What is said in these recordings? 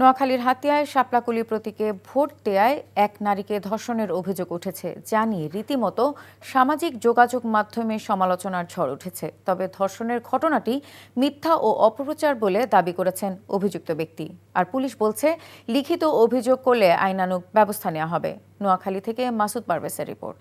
নোয়াখালীর হাতিয়ায় শাপলাকলি প্রতীকে ভোট দেয়ায় এক নারীকে ধর্ষণের অভিযোগ উঠেছে, যা নিয়ে রীতিমতো সামাজিক যোগাযোগ মাধ্যমে সমালোচনার ঝড় উঠেছে। তবে ধর্ষণের ঘটনাটি মিথ্যা ও অপপ্রচার বলে দাবি করেছেন অভিযুক্ত ব্যক্তি। আর পুলিশ বলছে, লিখিত অভিযোগ করলে আইনানুগ ব্যবস্থা নেওয়া হবে। নোয়াখালী থেকে মাসুদ পারভেজের রিপোর্ট।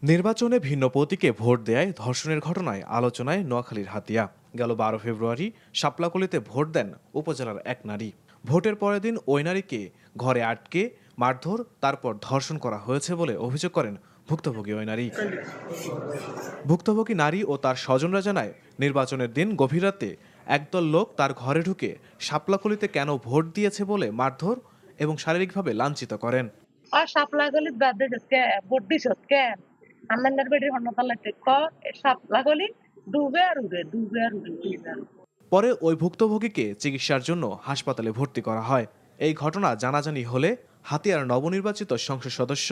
নির্বাচনে ভিন্ন প্রতীকে ভোট দেয়ায় ধর্ষণের ঘটনায় আলোচনায় নোয়াখালীর হাতিয়া। গেল 12 ফেব্রুয়ারি শাপলাকলিতে ভোট দেন উপজেলার এক নারী। ভোটের পরের দিন ওই নারীকে ঘরে আটকে মারধর, তারপর ধর্ষণ করা হয়েছে বলে অভিযোগ করেন ভুক্তভোগী ওই নারী। ভুক্তভোগী নারী ও তার স্বজনরা জানায়, নির্বাচনের দিন গভীর রাতে একদল লোক তার ঘরে ঢুকে শাপলাকলিতে কেন ভোট দিয়েছে বলে মারধর এবং শারীরিকভাবে লাঞ্ছিত করেন। শাপলাকলি ভোট দিছ কেন? আমার বেটির হন্নতলা শাপলাকলি ডুবে আর উড়ে ডুবে আর উড়ে। পরে ওই ভুক্তভোগীকে চিকিৎসার জন্য হাসপাতালে ভর্তি করা হয়। এই ঘটনা জানাজানি হলে হাতিয়ার নবনির্বাচিত সংসদ সদস্য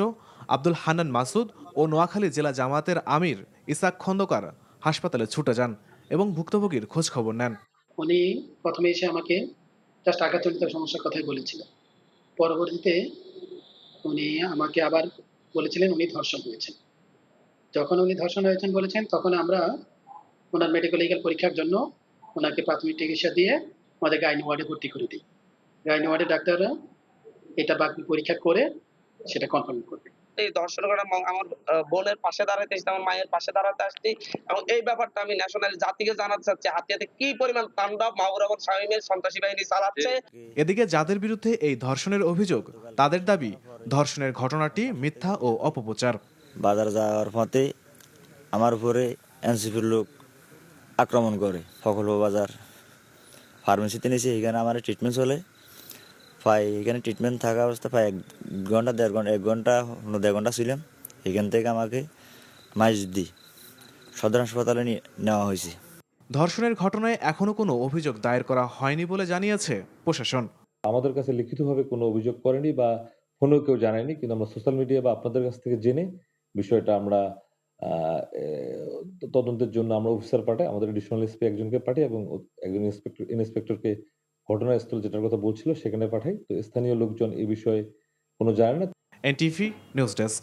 আব্দুল হান্নান মাসুদ ও নোয়াখালী জেলা জামায়াতের আমির ইসাক খন্দকার হাসপাতালে ছুটে যান এবং ভুক্তভোগীর খোঁজ খবর নেন। উনি প্রথমে এসে আমাকে জাস্ট আঘাতজনিত সমস্যার কথাই বলেছিলেন। পরবর্তীতে উনি আমাকে আবার বলেছিলেন উনি ধর্ষণ হয়েছেন। যখন উনি ধর্ষণ হয়েছেন বলেছেন, তখন আমরা ওনার মেডিকেল লিগ্যাল পরীক্ষার জন্য ওনাকে প্রাথমিক চিকিৎসা দিয়ে আমাদের গাইনি ওয়ার্ডে ভর্তি করে দিই। গাইনি ওয়ার্ডের ডাক্তাররা এটা বাকি পরীক্ষা করে সেটা কনফার্ম করবে। এই ধর্ষণ করা আমার বোনের পাশে দাঁড়াতে এসেছি, আমার মায়ের পাশে দাঁড়াতে আসছি এবং এই ব্যাপারটা আমি ন্যাশনাল জাতিকে জানাতে চাচ্ছি, হাতিয়াতে কি পরিমাণ তাণ্ডব মাওর এবং শামীমের সন্ত্রাসী বাহিনী চালাচ্ছে। এদিকে যাদের বিরুদ্ধে এই ধর্ষণের অভিযোগ, তাদের দাবি ধর্ষণের ঘটনাটি মিথ্যা ও অপপ্রচার। বাজার যাওয়ার পথে আমার উপরে এনসিপির লোক আক্রমণ করে। ফকল বাজার ফার্মেসিতে নিয়েছি, এখানে আমার ট্রিটমেন্ট চলে। এখানে ট্রিটমেন্ট থাকা অবস্থা 1 ঘন্টা 1.5 ঘন্টা ছিলাম। এখান থেকে আমাকে মাইজদি সদর হাসপাতালে নেওয়া হয়েছে। ধর্ষণের ঘটনায় এখনো কোনো অভিযোগ দায়ের করা হয়নি বলে জানিয়েছে প্রশাসন। আমাদের কাছে লিখিতভাবে কোনো অভিযোগ করেনি বা ফোনেও কেউ জানায়নি, কিন্তু আমরা সোশ্যাল মিডিয়া বা আপনাদের কাছ থেকে জেনে বিষয়টা আমরা তদন্তের জন্য আমরা অফিসার পাঠাই, আমাদের এডিশনাল এসপি একজনকে পাঠাই এবং একজন ইন্সপেক্টরকে ঘটনাস্থল যেটার কথা বলছিল সেখানে পাঠাই। তো স্থানীয় লোকজন এই বিষয়ে কোনো জানে না। NTV news desk.